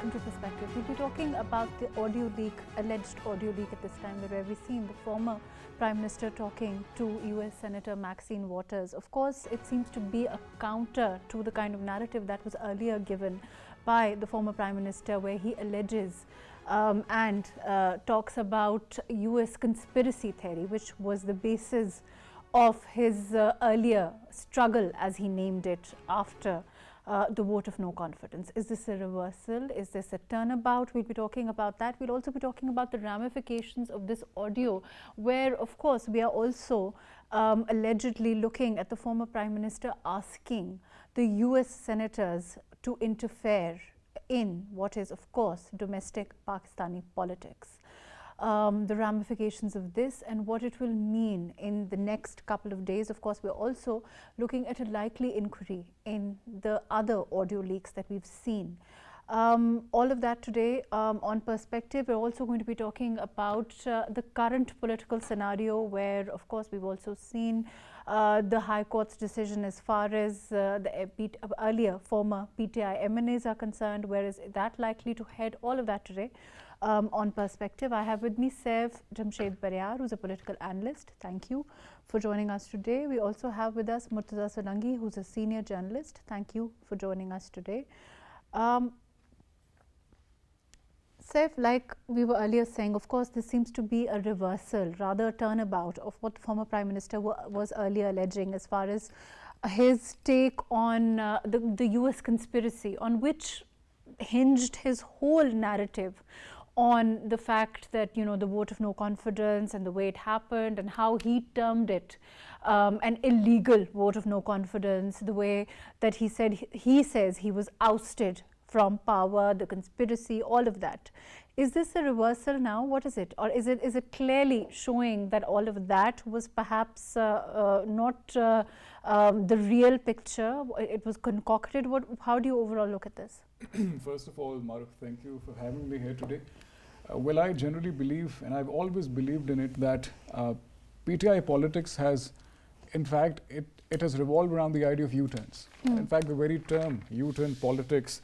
welcome to Perspective. We'll be talking about the audio leak, alleged audio leak at this time, where we've seen the former Prime Minister talking to US Senator Maxine Waters. Of course, it seems to be a counter to the kind of narrative that was earlier given by the former Prime Minister, where he alleges and talks about US conspiracy theory, which was the basis of his earlier struggle, as he named it, after the vote of no confidence. Is this a reversal? Is this a turnabout? We'll be talking about that. We'll also be talking about the ramifications of this audio, where, of course, we are also allegedly looking at the former Prime Minister asking the US senators to interfere in what is, of course, domestic Pakistani politics. The ramifications of this and what it will mean in the next couple of days. Of course, we're also looking at a likely inquiry in the other audio leaks that we've seen. All of that today on Perspective. We're also going to be talking about the current political scenario, where, of course, we've also seen the High Court's decision as far as the earlier former PTI MNAs are concerned. Where is that likely to head? All of that today. On Perspective. I have with me Saif Jamshed, who's a political analyst. Thank you for joining us today. We also have with us Murtaza, solangi, who's a senior journalist. Thank you for joining us today. Saif, like we were earlier saying, of course, this seems to be a reversal, rather a turnabout of what the former Prime Minister was earlier alleging as far as his take on the US conspiracy, on which hinged his whole narrative on the fact that, you know, the vote of no confidence and the way it happened and how he termed it an illegal vote of no confidence, the way that he says he was ousted from power, the conspiracy, all of that. Is this a reversal now? What is it? Or is it clearly showing that all of that was perhaps not the real picture? It was concocted. How do you overall look at this? First of all, Mahrukh, thank you for having me here today. Well, I generally believe, and I've always believed in it, that PTI politics has, in fact, it has revolved around the idea of U-turns. In fact, the very term U-turn politics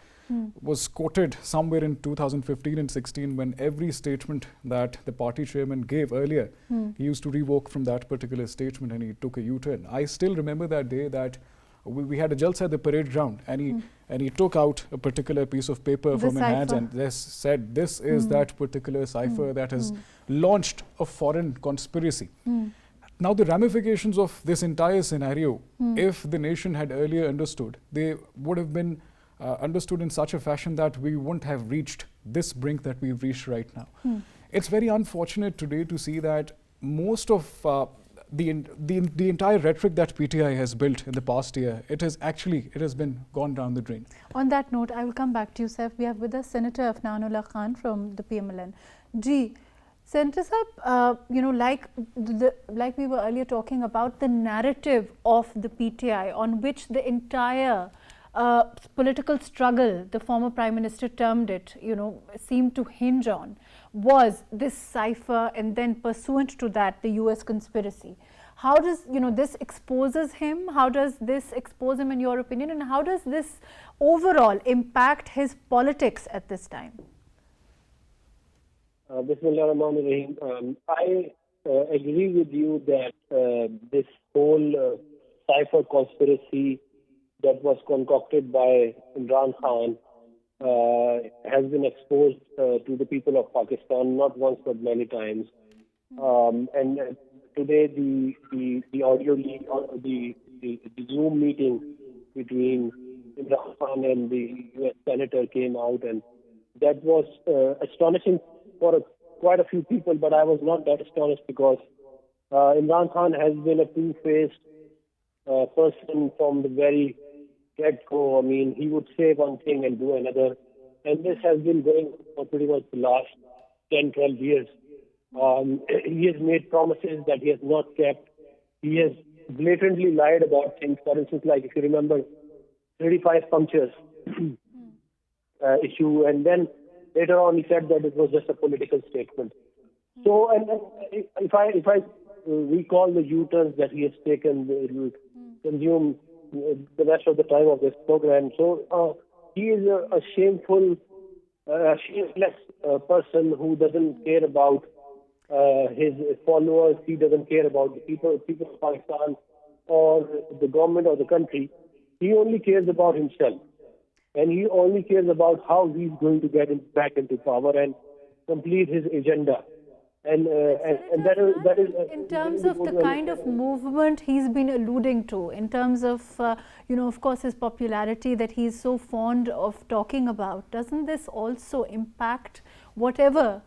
was quoted somewhere in 2015 and 16, when every statement that the party chairman gave earlier, he used to revoke from that particular statement and he took a U-turn. I still remember that day that we had a jalsa at the parade ground, and he took out a particular piece of paper from his hands and said, this is that particular cipher that has launched a foreign conspiracy. Now, the ramifications of this entire scenario, if the nation had earlier understood, they would have been understood in such a fashion that we wouldn't have reached this brink that we've reached right now. It's very unfortunate today to see that most of the entire rhetoric that PTI has built in the past year, it has been gone down the drain. On that note, I will come back to you, Saif. We have with us Senator Afnan from the PMLN. Senator Saab, you know, like we were earlier talking about, the narrative of the PTI on which the entire political struggle, the former Prime Minister termed it, you know, seemed to hinge on, was this cipher, and then pursuant to that, the US conspiracy. How does, you know, this exposes him? How does this expose him in your opinion? And how does this overall impact his politics at this time? Bismillahirrahmanirrahim. I agree with you that this whole cipher conspiracy that was concocted by Imran Khan has been exposed to the people of Pakistan not once but many times. And today the audio leak, the Zoom meeting between Imran Khan and the US senator came out, and that was astonishing for quite a few people, but I was not that astonished because Imran Khan has been a two-faced person from the very get-go. I mean, he would say one thing and do another, and this has been going on for pretty much the last 10, 12 years. He has made promises that he has not kept. He has blatantly lied about things. For instance, like if you remember, 35 punctures issue, and then later on he said that it was just a political statement. So, and if I recall the U-turns that he has taken, it will consume the rest of the time of this program. So he is a shameful a shameless person who doesn't care about his followers. He doesn't care about the people of Pakistan or the government or the country. He only cares about himself. And he only cares about how he's going to get back into power and complete his agenda. And that is in terms of the kind of movement he's been alluding to, in terms of of course, his popularity that he's so fond of talking about. Doesn't this also impact whatever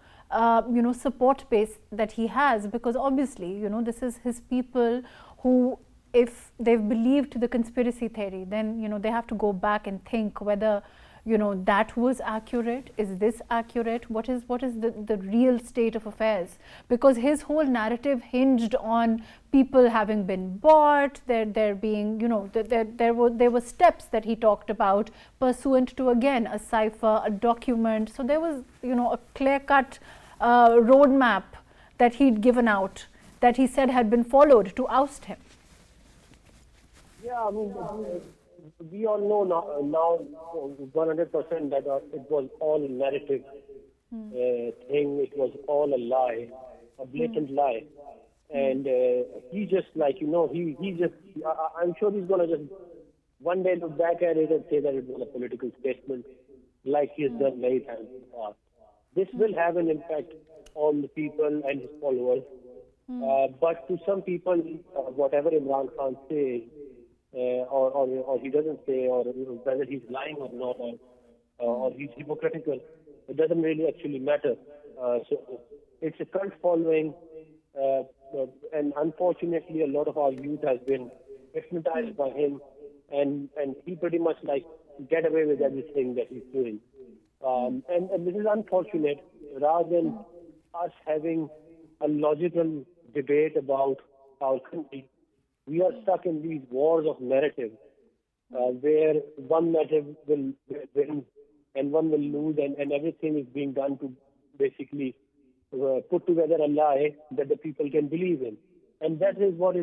support base that he has? Because obviously, this is his people who, if they've believed the conspiracy theory, then they have to go back and think whether that was accurate. Is this accurate? What is the real state of affairs? Because his whole narrative hinged on people having been bought, there being there were steps that he talked about pursuant to, again, a cipher, a document. So there was a clear-cut roadmap that he'd given out, that he said had been followed to oust him. Yeah, I mean, we all know now 100% that it was all a narrative thing. It was all a lie, a blatant lie. And he just he just, I'm sure he's going to just one day look back at it and say that it was a political statement, like he has done many times in the past. This will have an impact on the people and his followers. But to some people, whatever Imran Khan says, or he doesn't say, or whether he's lying or not, or he's hypocritical, it doesn't really actually matter. So it's a cult following, and unfortunately, a lot of our youth has been hypnotized by him, and he pretty much get away with everything that he's doing. And this is unfortunate. Rather than us having a logical debate about our country, we are stuck in these wars of narrative, where one narrative will win and one will lose, and everything is being done to basically put together a lie that the people can believe in. And that is what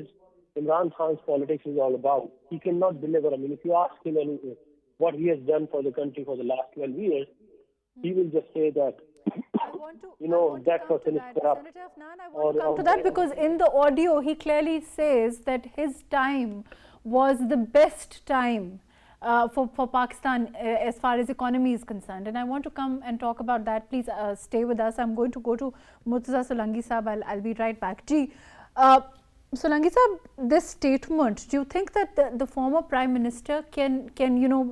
Imran Khan's politics is all about. He cannot deliver. I mean, if you ask him what he has done for the country for the last 12 years, he will just say that that person is corrupt. Senator Afnan, I want to come to that, because in the audio he clearly says that his time was the best time for Pakistan as far as economy is concerned. And I want to come and talk about that. Please stay with us. I'm going to go to Murtaza Solangi Sahab. I'll be right back. Ji, Solangi Sahab, this statement, do you think that the former Prime Minister can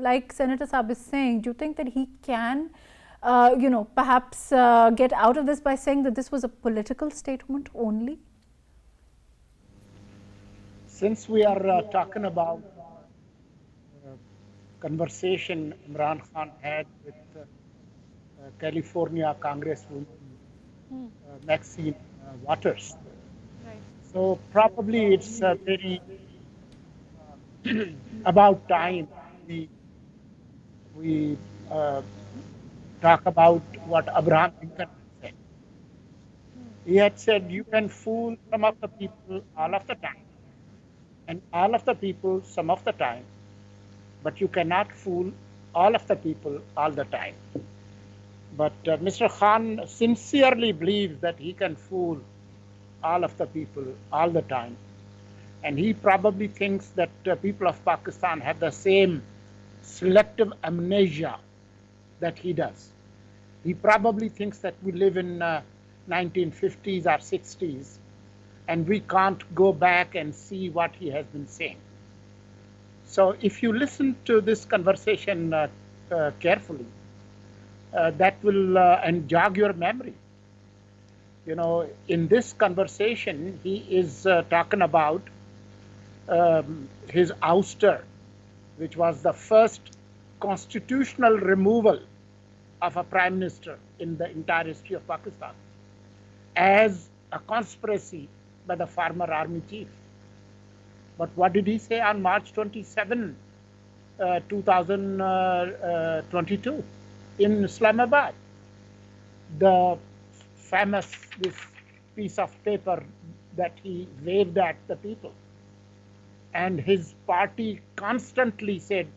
like Senator Sahab is saying, do you think that he can perhaps get out of this by saying that this was a political statement only? Since we are talking about conversation Imran Khan had with California Congresswoman Maxine Waters, right. So probably it's very about time we talk about what Abraham Lincoln said. He had said, you can fool some of the people all of the time, and all of the people some of the time, but you cannot fool all of the people all the time. But Mr. Khan sincerely believes that he can fool all of the people all the time. And he probably thinks that people of Pakistan have the same selective amnesia that he does. He probably thinks that we live in 1950s or 60s, and we can't go back and see what he has been saying. So if you listen to this conversation carefully, that will and jog your memory. In this conversation, he is talking about his ouster, which was the first constitutional removal of a prime minister in the entire history of Pakistan, as a conspiracy by the former army chief. But what did he say on March 27, 2022 in Islamabad? The famous this piece of paper that he waved at the people. And his party constantly said,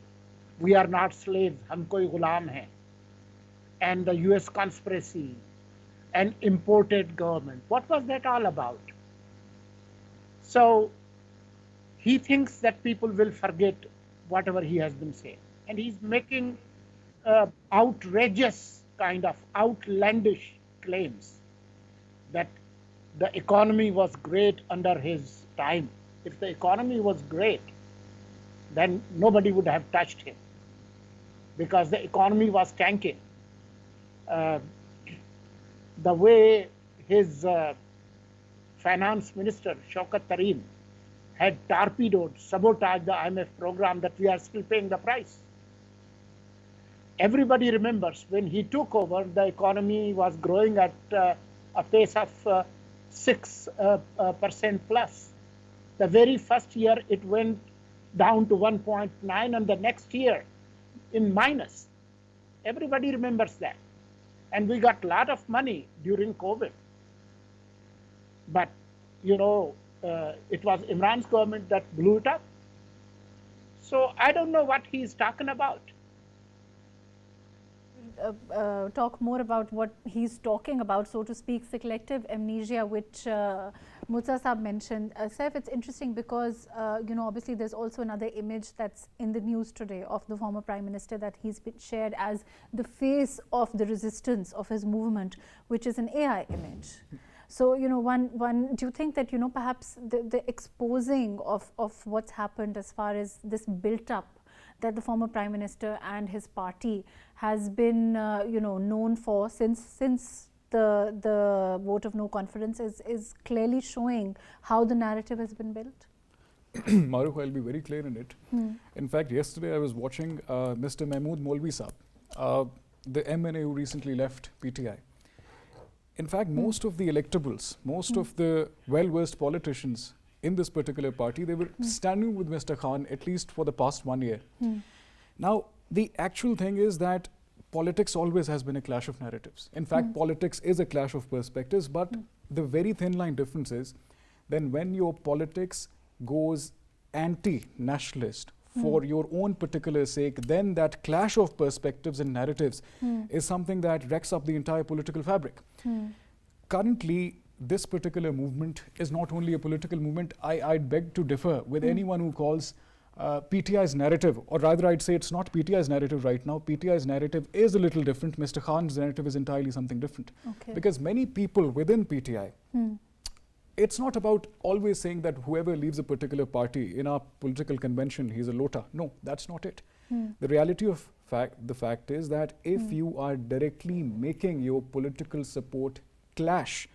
we are not slaves, hum koi ghulam hai. and the US conspiracy and imported government. What was that all about? So he thinks that people will forget whatever he has been saying. And he's making outrageous, kind of outlandish claims that the economy was great under his time. If the economy was great, then nobody would have touched him because the economy was tanking. The way his finance minister, Shaukat Tareem, had torpedoed, sabotaged the IMF program, that we are still paying the price. Everybody remembers when he took over, the economy was growing at a pace of 6% plus. The very first year it went down to 1.9, and the next year in minus. Everybody remembers that. And we got a lot of money during COVID. But, you know, it was Imran's government that blew it up. So I don't know what he's talking about. Talk more about what he's talking about, so to speak, the collective amnesia which Murtaza mentioned. Saif, it's interesting because, you know, obviously there's also another image that's in the news today of the former Prime Minister that he's been shared as the face of the resistance of his movement, which is an AI image. So, you know, do you think that, you know, perhaps the exposing of what's happened as far as this built up that the former Prime Minister and his party has been, you know, known for since the vote of no confidence is clearly showing how the narrative has been built? Mahrukh, I'll be very clear in it. In fact, yesterday I was watching Mr. Mahmood Molvi Saab, the MNA who recently left PTI. In fact, most of the electables, most of the well-versed politicians in this particular party, they were standing with Mr. Khan at least for the past 1 year. Now, the actual thing is that politics always has been a clash of narratives. In fact, politics is a clash of perspectives, but the very thin line difference is then when your politics goes anti-nationalist for your own particular sake, then that clash of perspectives and narratives is something that wrecks up the entire political fabric. Currently, this particular movement is not only a political movement. I'd beg to differ with anyone who calls PTI's narrative, or rather I'd say it's not PTI's narrative right now. PTI's narrative is a little different. Mr. Khan's narrative is entirely something different. Okay. Because many people within PTI, it's not about always saying that whoever leaves a particular party in our political convention, he's a lota. No, that's not it. The reality of the fact is that if you are directly making your political support clash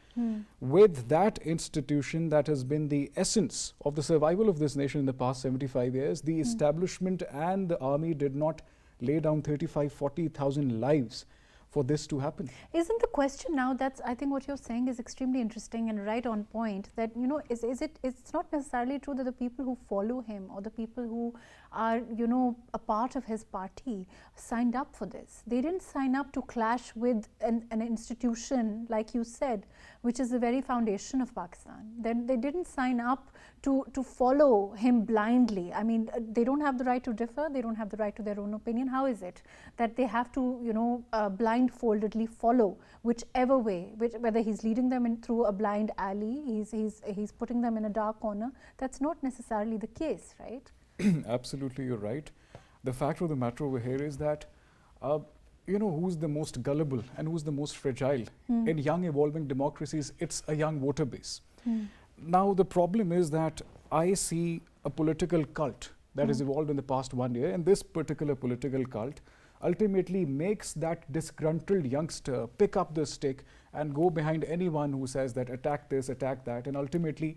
with that institution that has been the essence of the survival of this nation in the past 75 years, the establishment and the army did not lay down 40,000 lives for this to happen. Isn't the question now, that's, I think what you're saying is extremely interesting and right on point, that, you know, it's not necessarily true that the people who follow him or the people who are, you know, a part of his party signed up for this. They didn't sign up to clash with an institution, like you said, which is the very foundation of Pakistan. Then they didn't sign up to follow him blindly. I mean, they don't have the right to differ. They don't have the right to their own opinion. How is it that they have to, you know, blindfoldedly follow whichever way, whether he's leading them in through a blind alley, he's putting them in a dark corner? That's not necessarily the case, right? Absolutely, you're right. The fact of the matter over here is that, you know, who's the most gullible and who's the most fragile? In young evolving democracies, it's a young voter base. Now, the problem is that I see a political cult that has evolved in the past 1 year, and this particular political cult ultimately makes that disgruntled youngster pick up the stick and go behind anyone who says that attack this, attack that, and ultimately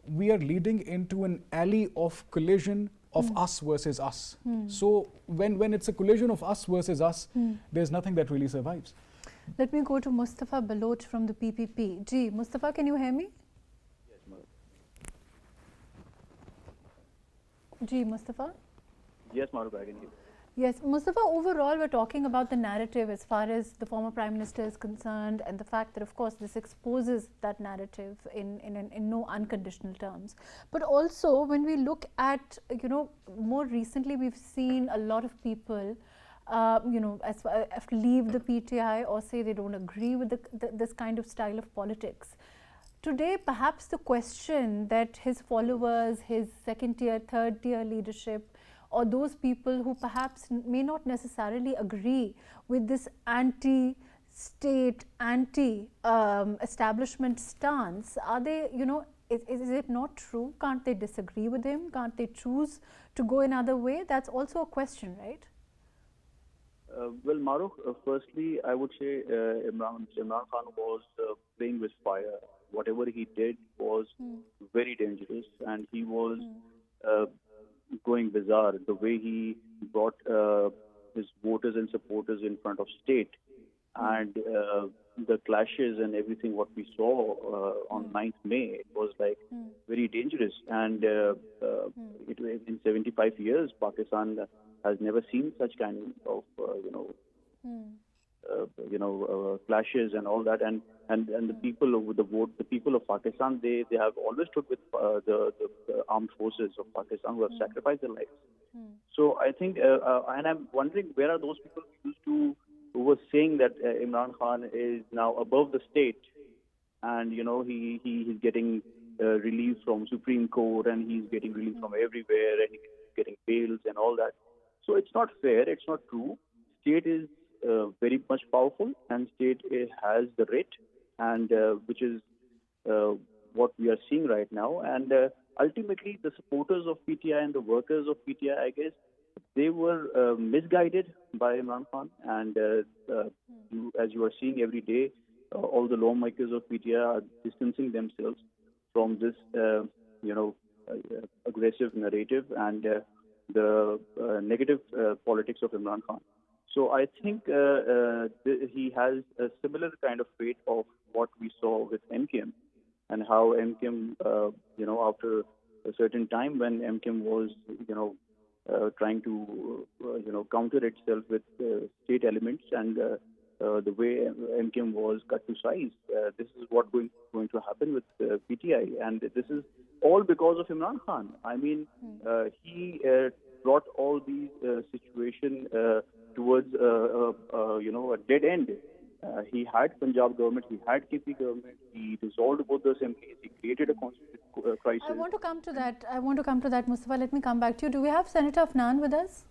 we are leading into an alley of collision of us versus us. So when it's a collision of us versus us, there's nothing that really survives. Let me go to Mustafa Baloch from the PPP. Ji, Mustafa, can you hear me? Yes, Mahrukh. Ji, Mustafa? Yes, Mahrukh, I can hear. Yes, Mustafa, overall we're talking about the narrative as far as the former Prime Minister is concerned, and the fact that, of course, this exposes that narrative in no unconditional terms. But also when we look at, you know, more recently we've seen a lot of people leave the PTI or say they don't agree with this kind of style of politics. Today, perhaps the question that his followers, his second-tier, third-tier leadership, or those people who perhaps may not necessarily agree with this anti-state, anti-establishment stance, are they, is it not true? Can't they disagree with him? Can't they choose to go another way? That's also a question, right? Well, Mahrukh, firstly, I would say Imran Khan was playing with fire. Whatever he did was very dangerous, and he was going bizarre. The way he brought his voters and supporters in front of state, and the clashes and everything what we saw on 9th May, it was like very dangerous. And in 75 years, Pakistan has never seen such kind of clashes and all that. And the people of the people of Pakistan, they have always stood with the armed forces of Pakistan who have sacrificed their lives. So I think, and I'm wondering, where are those people who were saying that Imran Khan is now above the state, and he's getting relief from Supreme Court, and he's getting relief from everywhere, and he's getting bails and all that. So it's not fair. It's not true. State is very much powerful, and state has the writ, and which is what we are seeing right now. And ultimately, the supporters of PTI and the workers of PTI, I guess, they were misguided by Imran Khan. And as you are seeing every day, all the lawmakers of PTI are distancing themselves from this, aggressive narrative and the negative politics of Imran Khan. So I think he has a similar kind of fate of what we saw with MKM, and how MKM, after a certain time when MKM was, trying to, counter itself with state elements, and the way MKM was cut to size, this is what going to happen with PTI, and this is all because of Imran Khan. I mean, he brought all these situations towards a dead end. He had Punjab government, he had KP government, he dissolved both the assemblies, he created a constitutional crisis. I want to come to that. Mustafa, let me come back to you. Do we have Senator Afnan with us?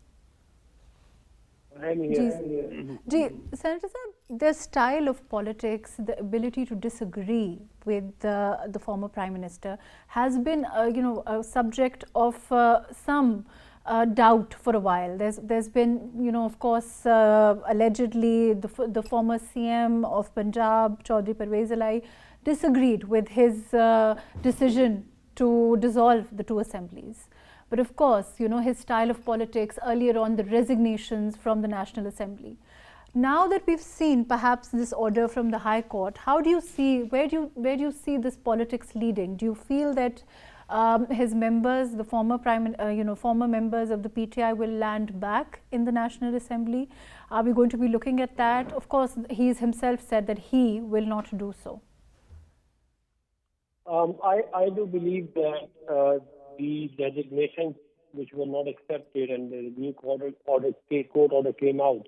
Senator Sir, the style of politics, the ability to disagree with the former Prime Minister has been, a subject of some doubt for a while. There's been, of course, allegedly the former CM of Punjab, Chaudhry Parvez Alai, disagreed with his decision to dissolve the two assemblies. But of course, his style of politics, earlier on the resignations from the National Assembly. Now that we've seen perhaps this order from the High Court, how do you see, where do you see this politics leading? Do you feel that his members, the former former members of the PTI will land back in the National Assembly? Are we going to be looking at that? Of course, he's himself said that he will not do so. I do believe that the resignations which were not accepted and the new court order came out,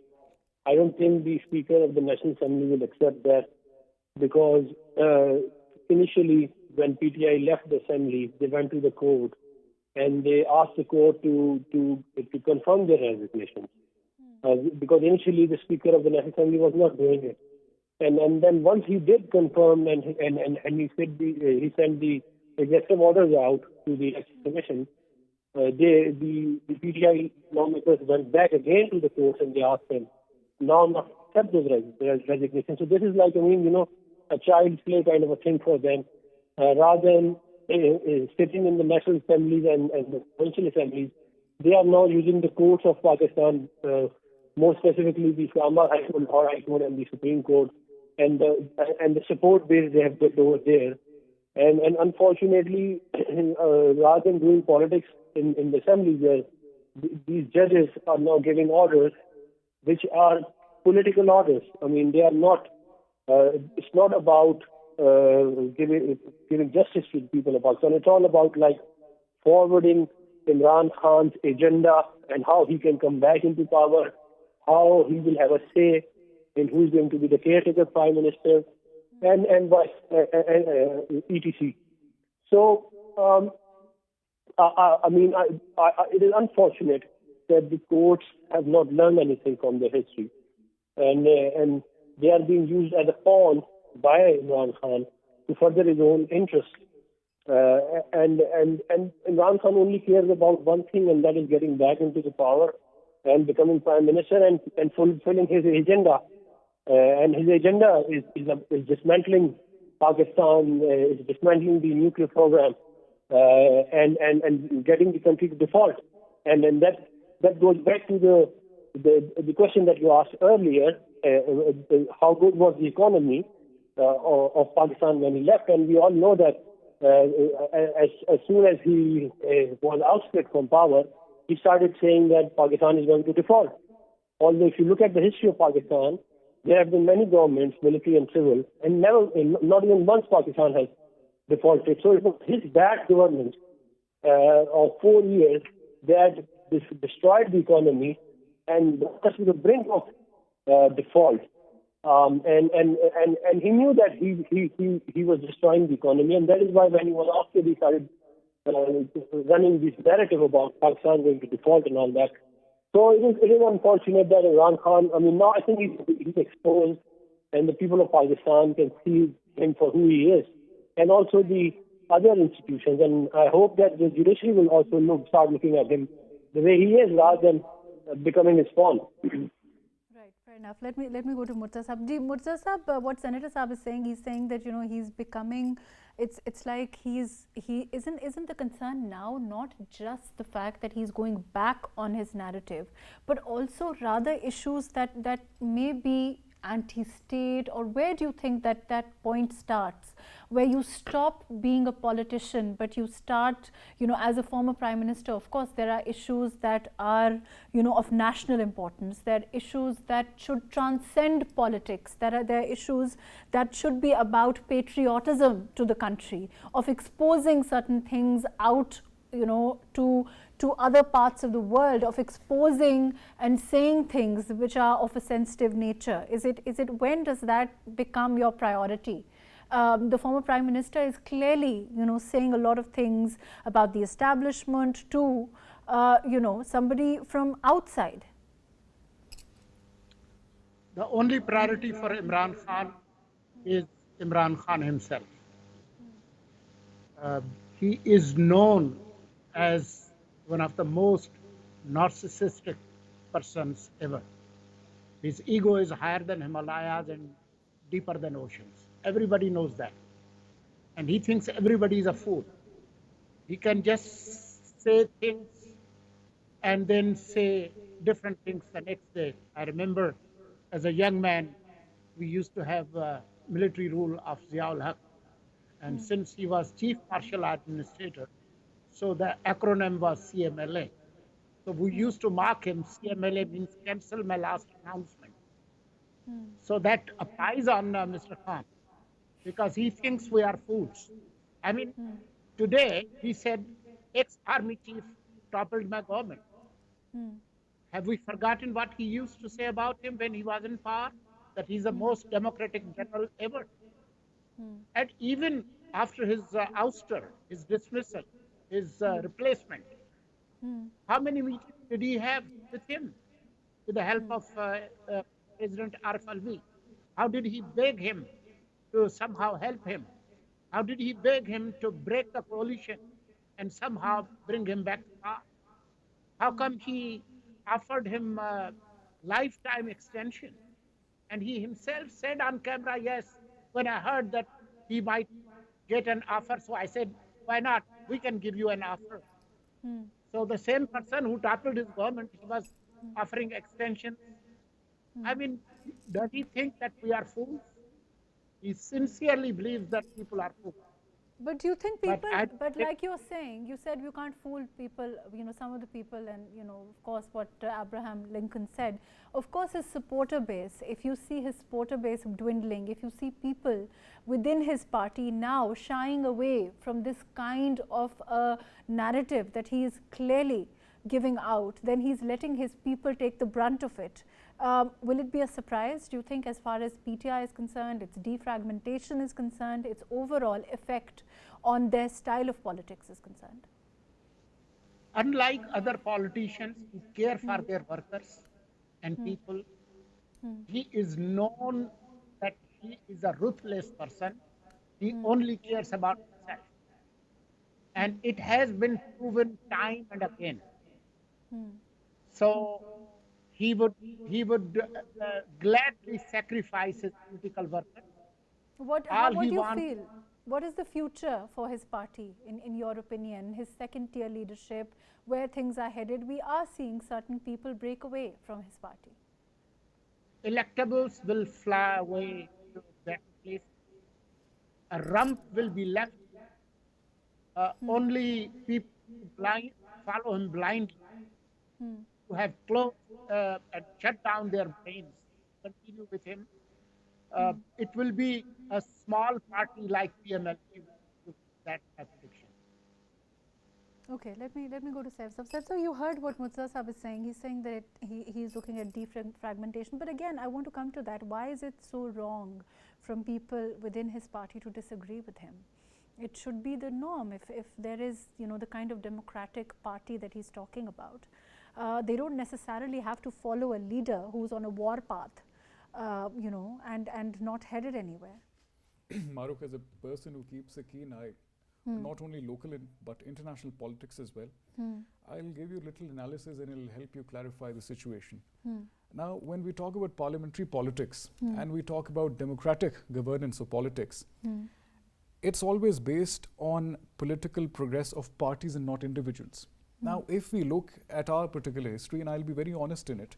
I don't think the Speaker of the National Assembly will accept that, because initially when PTI left the Assembly, they went to the court and they asked the court to confirm their resignations. Because initially the Speaker of the National Assembly was not doing it. And then once he did confirm and he sent the executive orders out to the Election Commission, the PTI lawmakers went back again to the court and they asked them now not to accept those resignations. So this is like, a child's play kind of a thing for them. Rather than sitting in the National Assemblies and the provincial assemblies, they are now using the courts of Pakistan, more specifically the Islamabad High Court, Lahore High Court and the Supreme Court, and the support base they have built over there. And unfortunately, rather than doing politics in the assembly, where these judges are now giving orders which are political orders. I mean, they are not. It's not about giving justice to the people of Pakistan. It's all about forwarding Imran Khan's agenda and how he can come back into power, how he will have a say in who is going to be the caretaker prime minister, and etc. So, it is unfortunate that the courts have not learned anything from their history, and they are being used as a pawn by Imran Khan to further his own interests. And Imran Khan only cares about one thing, and that is getting back into the power and becoming prime minister and fulfilling his agenda. And his agenda is dismantling Pakistan, is dismantling the nuclear program, and getting the country to default. And then that goes back to the question that you asked earlier: how good was the economy of Pakistan when he left? And we all know that as soon as he was ousted from power, he started saying that Pakistan is going to default. Although if you look at the history of Pakistan, there have been many governments, military and civil, and not even once Pakistan has defaulted. So it was his bad government of 4 years that destroyed the economy and brought us to the brink of default. And he knew that he was destroying the economy, and that is why when he was ousted, he started running this narrative about Pakistan going to default and all that. So it is unfortunate that Imran Khan, now I think he's exposed, and the people of Pakistan can see him for who he is, and also the other institutions. And I hope that the judiciary will also start looking at him the way he is, rather than becoming his pawn. Right, fair enough. Let me go to Murtaza. Murtaza, what Senator Saab is saying, he's saying that he's becoming. It's like isn't the concern now not just the fact that he's going back on his narrative, but also rather issues that may be anti-state, or where do you think that point starts, where you stop being a politician but you start, as a former prime minister, of course there are issues that are of national importance, there are issues that should transcend politics, there are issues that should be about patriotism to the country, of exposing certain things out to other parts of the world, of exposing and saying things which are of a sensitive nature. Is it when does that become your priority? The former prime minister is clearly saying a lot of things about the establishment to somebody from outside. The only priority for Imran Khan is Imran Khan himself. He is known as one of the most narcissistic persons ever. His ego is higher than Himalayas and deeper than oceans. Everybody knows that. And he thinks everybody is a fool. He can just say things and then say different things the next day. I remember as a young man, we used to have military rule of Ziaul Haq. And since he was chief martial administrator, so the acronym was CMLA. So we used to mark him, CMLA means cancel my last announcement. So that applies on Mr. Khan, because he thinks we are fools. Today he said, ex-army chief toppled my government. Have we forgotten what he used to say about him when he was in power? That he's the most democratic general ever. And even after his ouster, his dismissal, his replacement, how many meetings did he have with him with the help of President Arif Alvi? How did he beg him to somehow help him? How did he beg him to break the coalition and somehow bring him back to power? How come he offered him a lifetime extension? And he himself said on camera, yes, when I heard that he might get an offer, so I said, why not? We can give you an offer. So the same person who toppled his government, he was offering extension. Does he think that we are fools? He sincerely believes that people are fools. But do you think people, but like you're saying, you said you can't fool people, some of the people, and, of course, what Abraham Lincoln said, of course, his supporter base, if you see his supporter base dwindling, if you see people within his party now shying away from this kind of a narrative that he is clearly giving out, then he's letting his people take the brunt of it. Will it be a surprise, do you think, as far as PTI is concerned, its defragmentation is concerned, its overall effect on their style of politics is concerned? Unlike other politicians who care for their workers and people, he is known that he is a ruthless person. He only cares about himself. And it has been proven time and again. So he would gladly sacrifice his political workers. What do you feel? What is the future for his party, in your opinion, his second-tier leadership, where things are headed? We are seeing certain people break away from his party. Electables will fly away to better places. A rump will be left. Only people follow him blindly, who have closed and shut down their brains, continue with him. It will be a small party like PMLN with that prediction. Okay, let me go to Saif. So you heard what Murtaza is saying. He's saying that he is looking at defragmentation. But again, I want to come to that. Why is it so wrong from people within his party to disagree with him? It should be the norm. If there is, the kind of democratic party that he's talking about, they don't necessarily have to follow a leader who's on a war path, and not headed anywhere. Mahrukh, as a person who keeps a keen eye, not only local but international politics as well, I'll give you a little analysis and it'll help you clarify the situation. Now, when we talk about parliamentary politics and we talk about democratic governance of politics, it's always based on political progress of parties and not individuals. Now, if we look at our particular history, and I'll be very honest in it,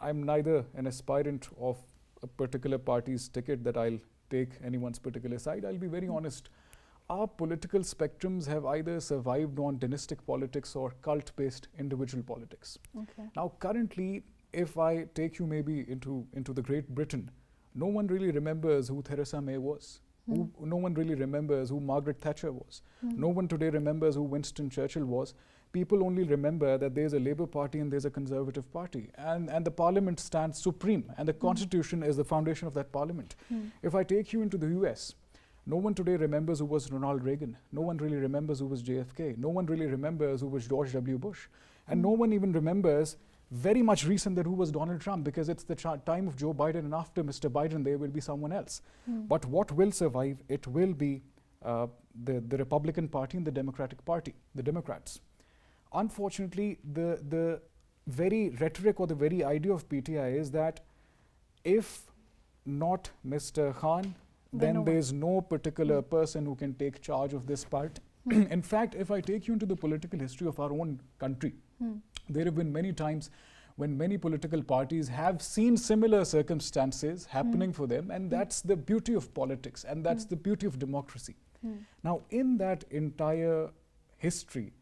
I'm neither an aspirant of a particular party's ticket that I'll take anyone's particular side. I'll be very honest. Our political spectrums have either survived on dynastic politics or cult-based individual politics. Okay. Now, currently, if I take you maybe into the Great Britain, no one really remembers who Theresa May was. No one really remembers who Margaret Thatcher was. No one today remembers who Winston Churchill was. People only remember that there's a Labour Party and there's a Conservative Party. And the Parliament stands supreme, and the Constitution is the foundation of that Parliament. If I take you into the US, no one today remembers who was Ronald Reagan. No one really remembers who was JFK. No one really remembers who was George W. Bush. And no one even remembers very much recent that who was Donald Trump, because it's the time of Joe Biden, and after Mr. Biden there will be someone else. But what will survive, it will be the Republican Party and the Democratic Party, the Democrats. Unfortunately, the very rhetoric or the very idea of PTI is that if not Mr. Khan, then there's no particular person who can take charge of this party. In fact, if I take you into the political history of our own country, there have been many times when many political parties have seen similar circumstances happening for them, and that's the beauty of politics, and that's the beauty of democracy. Now, in that entire history,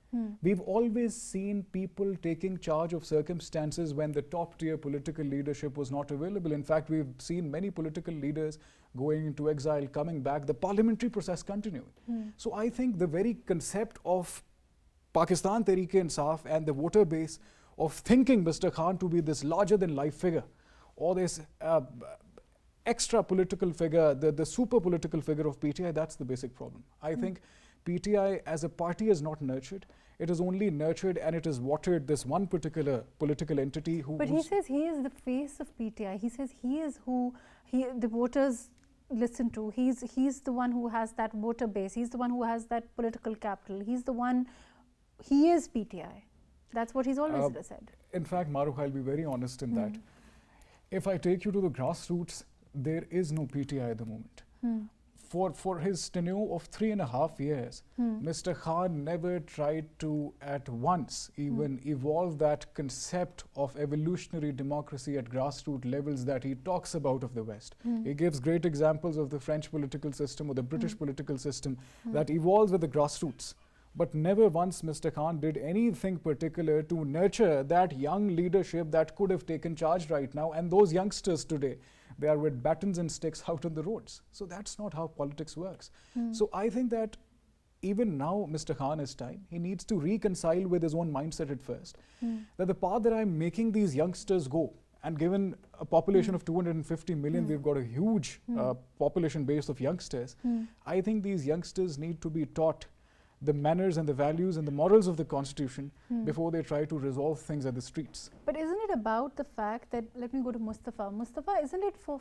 we've always seen people taking charge of circumstances when the top-tier political leadership was not available. In fact, we've seen many political leaders going into exile, coming back, the parliamentary process continued. So I think the very concept of Pakistan Tehreek-e-Insaf and the voter base of thinking Mr. Khan to be this larger-than-life figure, or this extra political figure, the super political figure of PTI, that's the basic problem. I think PTI as a party is not nurtured. It is only nurtured and it is watered this one particular political entity who... But he says he is the face of PTI. He says he is who the voters listen to. He's the one who has that voter base. He's the one who has that political capital. He's the one... He is PTI. That's what he's always said. In fact, Mahrukh, I'll be very honest in that. If I take you to the grassroots, there is no PTI at the moment. For his tenure of 3.5 years, Mr. Khan never tried to at once even evolve that concept of evolutionary democracy at grassroots levels that he talks about of the West. He gives great examples of the French political system or the British political system that evolves with the grassroots. But never once Mr. Khan did anything particular to nurture that young leadership that could have taken charge right now. And those youngsters today, they are with batons and sticks out on the roads. So that's not how politics works. So I think that even now Mr. Khan has time. He needs to reconcile with his own mindset at first. That the path that I'm making these youngsters go, And given a population of 250 million, we've got a huge population base of youngsters. I think these youngsters need to be taught the manners and the values and the morals of the Constitution before they try to resolve things at the streets. But isn't it about the fact that, let me go to Mustafa. Mustafa, isn't it for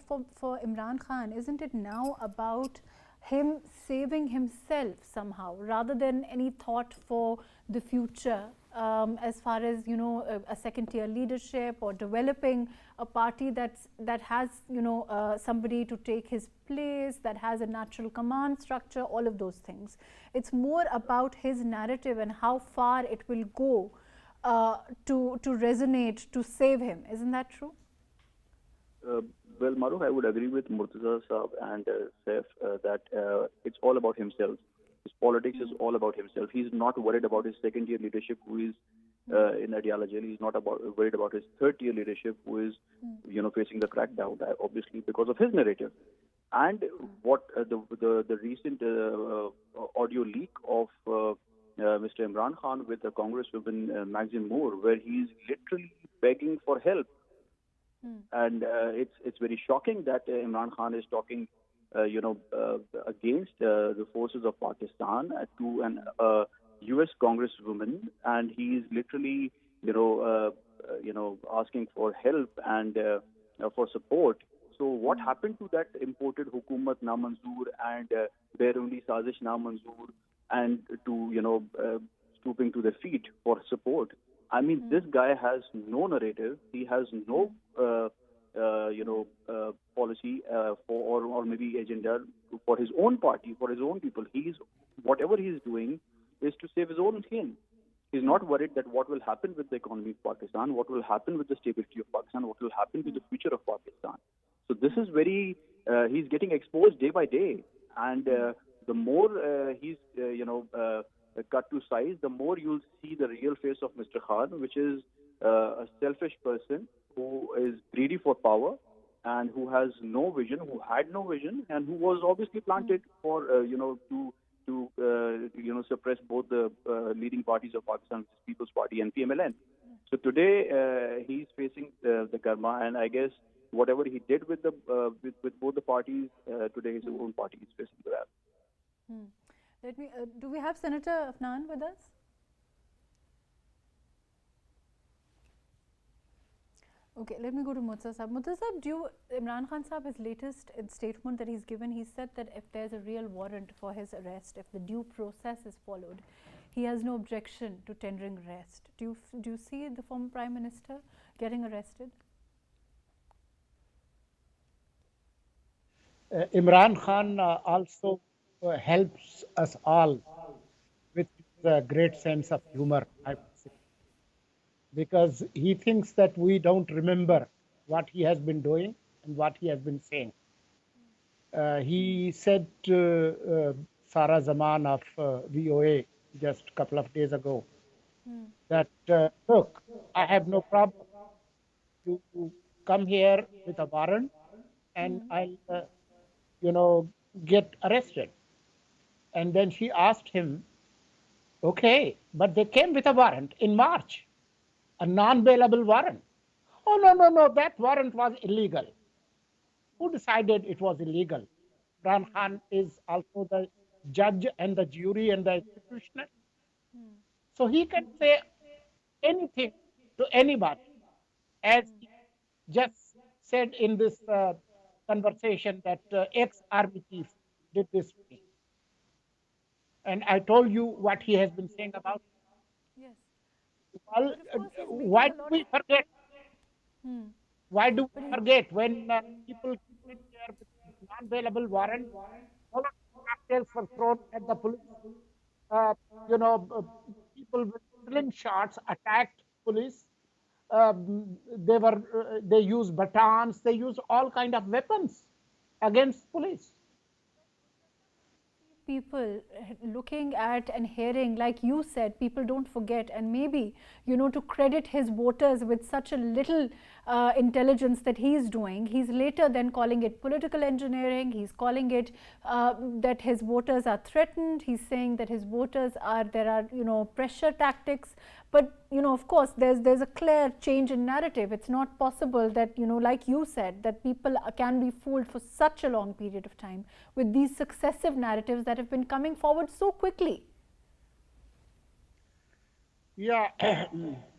Imran Khan, isn't it now about him saving himself somehow, rather than any thought for the future, as far as, you know, a second-tier leadership or developing a party that has, you know, somebody to take his place, that has a natural command structure, all of those things. It's more about his narrative and how far it will go to resonate, to save him. Isn't that true? Well, Mahrukh, I would agree with Murtaza Saab and Saif that it's all about himself. His politics is all about himself. He's not worried about his second-tier leadership who is in Adiala jail. He's not worried about his third-tier leadership who is, you know, facing the crackdown, obviously because of his narrative. And what the recent audio leak of Mr. Imran Khan with the Congresswoman Maxine Moore, where he's literally begging for help. And it's very shocking that Imran Khan is talking, against the forces of Pakistan to an U.S. Congresswoman, and he's literally, asking for help and for support. So what happened to that imported Hukumat Na Manzoor and Bayruni Sazish Na Manzoor, and to stooping to their feet for support? I mean, this guy has no narrative. He has no, policy or maybe agenda for his own party, for his own people. Whatever he's doing is to save his own skin. He's not worried that what will happen with the economy of Pakistan, what will happen with the stability of Pakistan, what will happen to the future of Pakistan. So this is very, he's getting exposed day by day. And the more he's, cut to size, the more you'll see the real face of Mr. Khan, which is a selfish person who is greedy for power and who has no vision, who had no vision, and who was obviously planted for, to suppress both the leading parties of Pakistan, People's Party and PMLN. So today he's facing the karma, and I guess whatever he did with the with both the parties, today his own party is facing that. Let me. Do we have Senator Afnan with us? Okay, let me go to Murtaza Sahab. Murtaza Sahab, Imran Khan Sahab, his latest statement that he's given, he said that if there's a real warrant for his arrest, if the due process is followed, he has no objection to tendering arrest. Do you see the former Prime Minister getting arrested? Imran Khan also helps us all with a great sense of humor, I would say, because he thinks that we don't remember what he has been doing and what he has been saying. He said to Sara Zaman of VOA just a couple of days ago that, look, I have no problem to come here with a warrant and I'll, get arrested. And then she asked him, okay, but they came with a warrant in March, a non-bailable warrant. Oh, no, that warrant was illegal. Who decided it was illegal? Imran Khan is also the judge and the jury and the executioner. So he can say anything to anybody, as he just said in this conversation that ex-army chief did this to me. And I told you what he has been saying about. Yes. Well, why do we forget? Why do we forget when people came here with non-bailable warrant, cocktails were thrown at the police, people with slingshots attacked police. They used batons, they used all kind of weapons against police. People looking at and hearing, like you said, people don't forget, and maybe, to credit his voters with such a little intelligence that he's doing. He's later then calling it political engineering. He's calling it that his voters are threatened. He's saying that his voters are, there are, you know, pressure tactics. But, you know, of course, there's a clear change in narrative. It's not possible that, you know, like you said, that people can be fooled for such a long period of time with these successive narratives that have been coming forward so quickly. Yeah,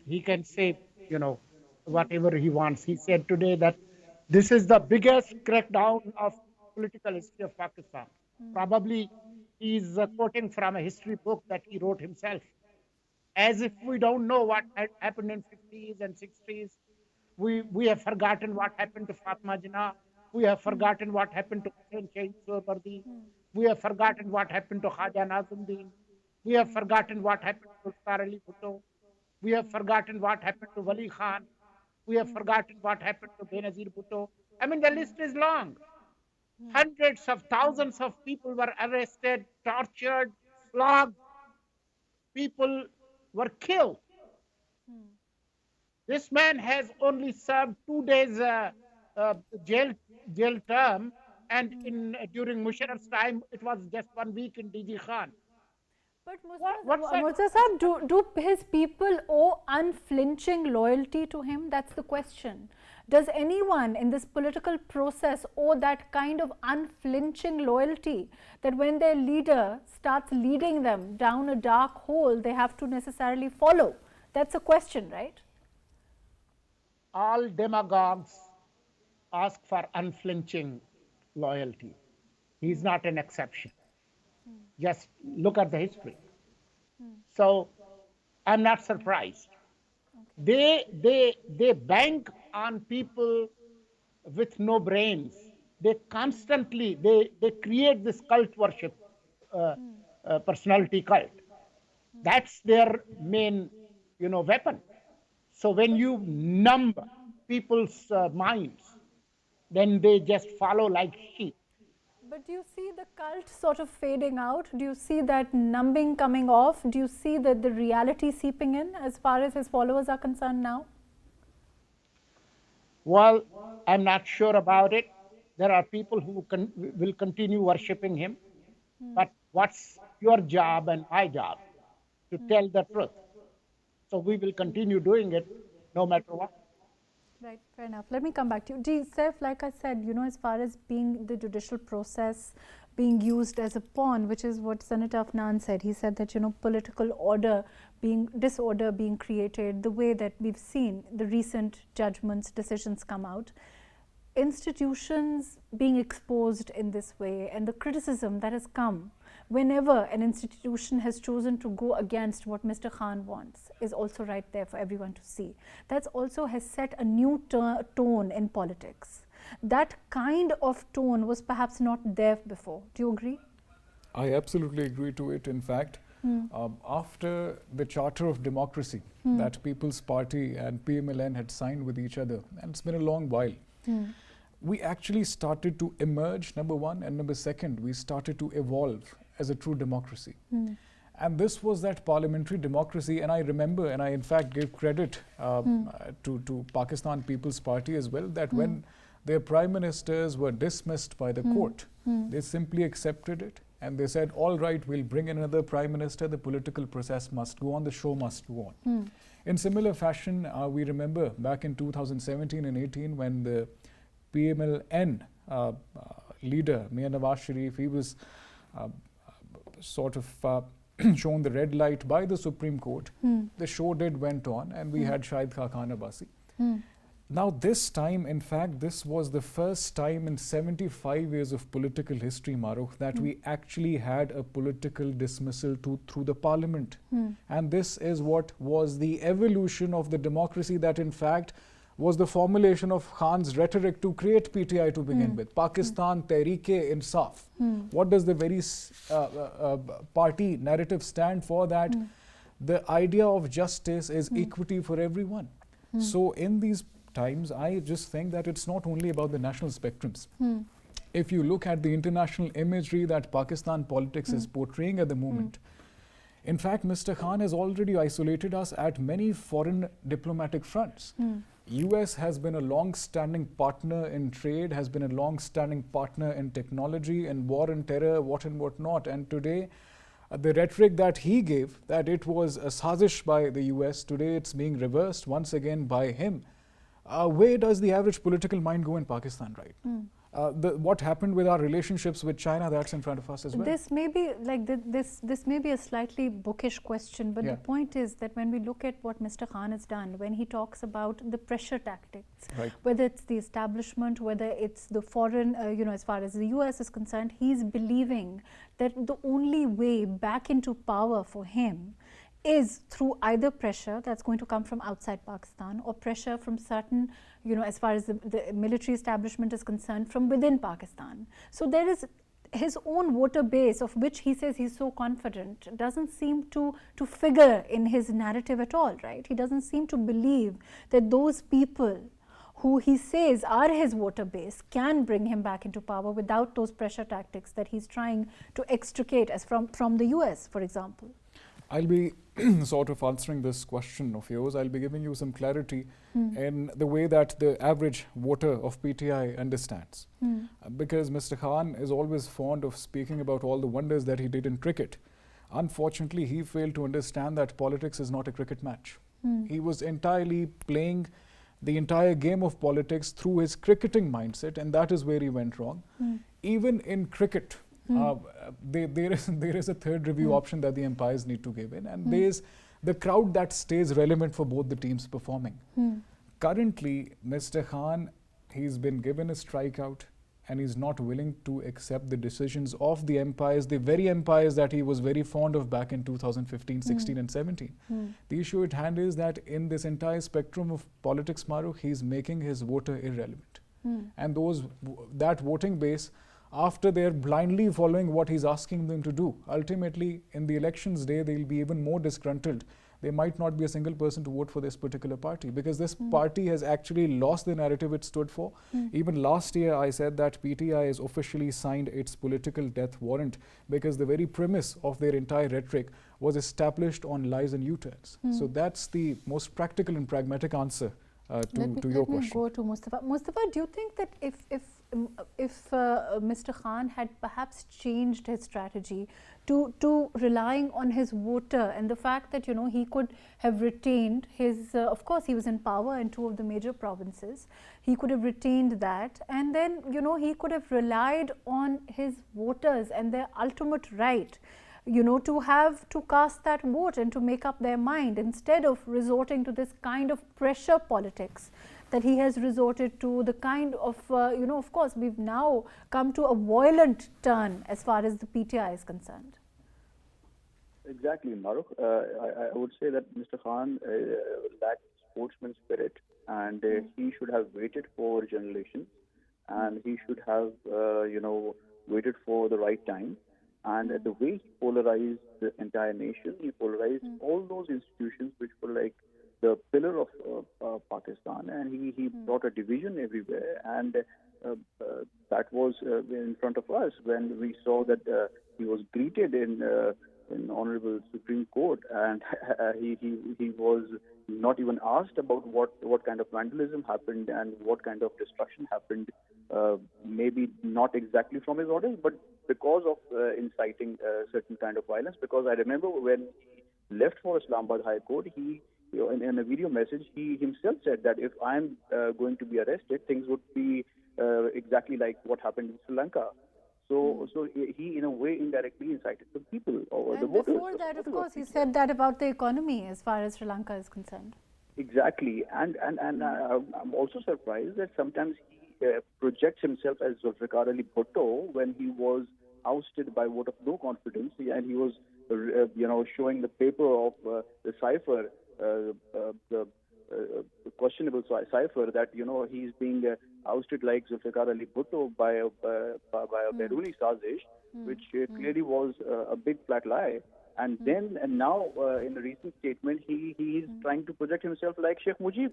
he can say, you know, whatever he wants. He said today that this is the biggest crackdown of political history of Pakistan. Probably he's quoting from a history book that he wrote himself. As if we don't know what had happened in 50s and 60s. We have forgotten what happened to Fatma Jinnah. We have forgotten what happened to Hussain Shahid Sohrawardi. We have forgotten what happened to Khaja Nazimuddin. We have forgotten what happened to Ullah Ali Bhutto. We have forgotten what happened to Wali Khan. We have forgotten what happened to Benazir Bhutto. I mean, the list is long. Hundreds of thousands of people were arrested, tortured, flogged. People were killed. This man has only served 2 days jail term, and during Musharraf's time, it was just 1 week in DG Khan. But Murtaza, do his people owe unflinching loyalty to him? That's the question. Does anyone in this political process owe that kind of unflinching loyalty that when their leader starts leading them down a dark hole, they have to necessarily follow? That's a question, right? All demagogues ask for unflinching loyalty. He's not an exception. Just look at the history. So I'm not surprised. They bank on people with no brains. They constantly, they create this cult worship, personality cult. That's their main, you know, weapon. So when you numb people's minds, then they just follow like sheep. But do you see the cult sort of fading out? Do you see that numbing coming off? Do you see that the reality seeping in as far as his followers are concerned now? Well, I'm not sure about it. There are people who will continue worshipping him. But what's your job and my job? To tell the truth. So we will continue doing it no matter what. Right, fair enough. Let me come back to you. Saif, like I said, you know, as far as being the judicial process being used as a pawn, which is what Senator Afnan said. He said that, you know, political disorder being created, the way that we've seen the recent judgments, decisions come out, institutions being exposed in this way, and the criticism that has come whenever an institution has chosen to go against what Mr. Khan wants is also right there for everyone to see. That also has set a new tone in politics. That kind of tone was perhaps not there before. Do you agree? I absolutely agree to it. In fact, after the Charter of Democracy that People's Party and PMLN had signed with each other, and it's been a long while, we actually started to emerge, number one, and number second, we started to evolve as a true democracy. And this was that parliamentary democracy, and I remember, and I in fact gave credit to Pakistan People's Party as well, that when their prime ministers were dismissed by the court, they simply accepted it, and they said, all right, we'll bring in another prime minister, the political process must go on, the show must go on. In similar fashion, we remember back in 2017 and 18 when the PMLN leader, Mir Nawaz Sharif, he was sort of shown the red light by the Supreme Court. The show went on, and we had Shahid Khan Abbasi. Now this time, in fact, this was the first time in 75 years of political history, Mahrukh, that we actually had a political dismissal through the parliament. And this is what was the evolution of the democracy that in fact was the formulation of Khan's rhetoric to create PTI to begin with. Pakistan Tehreek-e-Insaf. What does the very party narrative stand for? That the idea of justice is equity for everyone. So in these times, I just think that it's not only about the national spectrums. If you look at the international imagery that Pakistan politics is portraying at the moment, in fact, Mr. Khan has already isolated us at many foreign diplomatic fronts. US has been a long-standing partner in trade, has been a long-standing partner in technology, in war and terror, what and what not. And today, the rhetoric that he gave, that it was a sazish by the US, today it's being reversed once again by him. Where does the average political mind go in Pakistan, right? What happened with our relationships with China, that's in front of us as well. This may be like this may be a slightly bookish question, but the point is that when we look at what Mr. Khan has done, when he talks about the pressure tactics, whether it's the establishment, whether it's the foreign, as far as the US is concerned, he's believing that the only way back into power for him is through either pressure that's going to come from outside Pakistan or pressure from certain, as far as the military establishment is concerned, from within Pakistan. So there is his own voter base, of which he says he's so confident, doesn't seem to figure in his narrative at all, right? He doesn't seem to believe that those people who he says are his voter base can bring him back into power without those pressure tactics that he's trying to extricate as from the US, for example. I'll be sort of answering this question of yours. I'll be giving you some clarity in the way that the average voter of PTI understands. Because Mr. Khan is always fond of speaking about all the wonders that he did in cricket. Unfortunately, he failed to understand that politics is not a cricket match. He was entirely playing the entire game of politics through his cricketing mindset, and that is where he went wrong. Even in cricket, there is a third review option that the umpires need to give in, and there's the crowd that stays relevant for both the teams performing. Currently, Mr. Khan, he's been given a strikeout and he's not willing to accept the decisions of the umpires, the very umpires that he was very fond of back in 2015, 16 and 17. The issue at hand is that in this entire spectrum of politics, Mahrukh, he's making his voter irrelevant. And that voting base, after they're blindly following what he's asking them to do, ultimately in the elections day they'll be even more disgruntled. There might not be a single person to vote for this particular party because this party has actually lost the narrative it stood for. Even last year I said that PTI has officially signed its political death warrant because the very premise of their entire rhetoric was established on lies and U-turns. So that's the most practical and pragmatic answer to your question. Let me go to Mustafa. Mustafa, do you think that if Mr. Khan had perhaps changed his strategy to relying on his voter and the fact that he could have retained his, of course he was in power in 2 of the major provinces, he could have retained that, and then he could have relied on his voters and their ultimate right to have to cast that vote and to make up their mind, instead of resorting to this kind of pressure politics that he has resorted to, the kind of, of course, we've now come to a violent turn as far as the PTI is concerned. Exactly, Mahrukh. I would say that Mr. Khan lacked sportsman spirit, and he should have waited for generations, and he should have, waited for the right time. And the way he polarized the entire nation, he polarized all those institutions which were like the pillar of Pakistan, and he brought a division everywhere. And that was in front of us when we saw that he was greeted in Honorable Supreme Court, and he was not even asked about what kind of vandalism happened and what kind of destruction happened. Maybe not exactly from his orders, but because of inciting certain kind of violence. Because I remember when he left for Islamabad High Court, he, in a video message, he himself said that if I'm going to be arrested, things would be exactly like what happened in Sri Lanka. So he, in a way, indirectly incited the people or the voters. Before that, of course, he said that about the economy as far as Sri Lanka is concerned. Exactly, and I'm also surprised that sometimes he projects himself as Zulfikar Ali Bhutto when he was ousted by vote of no confidence, and he was, showing the paper of the cipher, the questionable cipher, that he's being ousted like Zulfikar Ali Bhutto by a Beruni Sazish, which clearly was a big flat lie. And now in a recent statement, he is trying to project himself like Sheikh Mujib.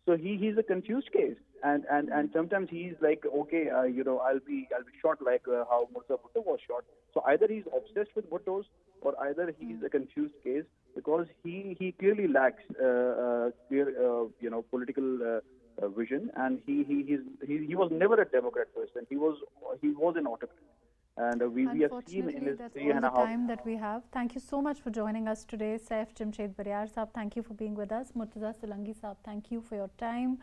So he's a confused case, and sometimes he's like, okay, I'll be shot like how Murtaza Bhutto was shot. So either he's obsessed with Bhuttos, or either he's a confused case, because he clearly lacks clear political vision, and he was never a Democrat person. He was an autocrat. And we have seen in his that's 3.5 all the time that we have. Thank you so much for joining us today. Saif Jamshed Baryar Saab, thank you for being with us. Murtaza Solangi Saab, thank you for your time.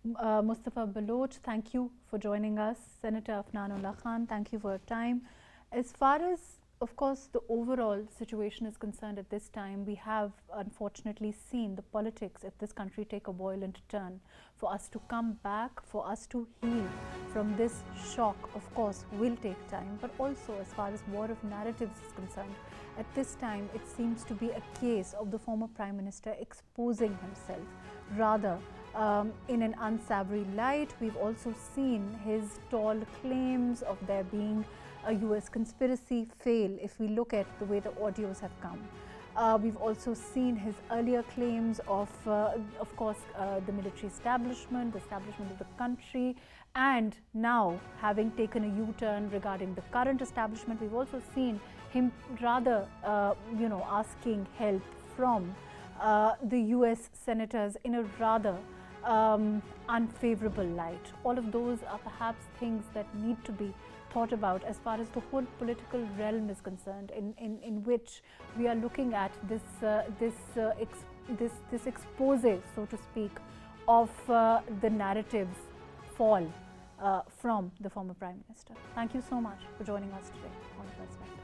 Mustafa Baloch, thank you for joining us. Senator Afnan Ullah Khan, thank you for your time. As far as, of course, the overall situation is concerned at this time, we have unfortunately seen the politics of this country take a violent turn. For us to come back, for us to heal from this shock, of course, will take time. But also, as far as war of narratives is concerned, at this time, it seems to be a case of the former Prime Minister exposing himself, rather in an unsavory light. We've also seen his tall claims of there being a US conspiracy fail if we look at the way the audios have come. We've also seen his earlier claims of course, the military establishment, the establishment of the country, and now having taken a U-turn regarding the current establishment. We've also seen him rather, asking help from the US senators in a rather unfavorable light. All of those are perhaps things that need to be thought about as far as the whole political realm is concerned, in which we are looking at this expose, so to speak, of the narratives fall from the former Prime Minister. Thank you so much for joining us today on Perspective.